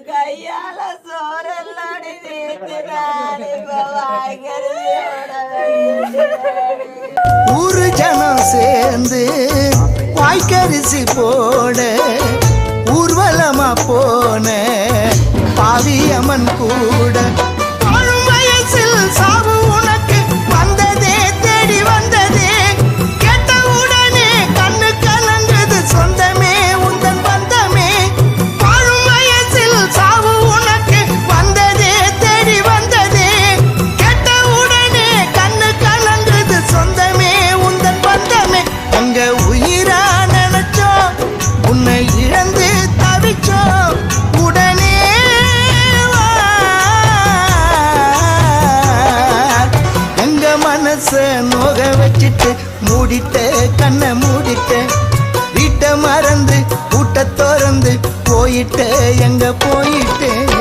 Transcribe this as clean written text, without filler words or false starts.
கையால சோறல்லோடி தீர்த்துறாரு ஊரு ஜனம் சேர்ந்து வாய்க்கரிசி போட ஊர்வலமா போன பாவியம்மன் கூட வயசில் சாவு உனக்கு வந்ததே தேடி வந்ததே கேட்ட உடனே கண்ணு கலங்குது சொந்தமே உந்தன் பந்தமே வாழும் வயசில் சாவு உனக்கு வந்ததே தேடி வந்ததே கேட்ட உடனே கண்ணு கலங்குது சொந்தமே உந்தன் பந்தமே அங்க உயிரா நினைச்சோம் உன்னை இழந்து தவிச்சோம் உடனே எங்க மனச நோக வச்சிட்டு மூடிட்ட கண்ணை மூடிட்ட வீட்டை மறந்து கூட்ட திறந்து போயிட்ட எங்க போயிட்டேன்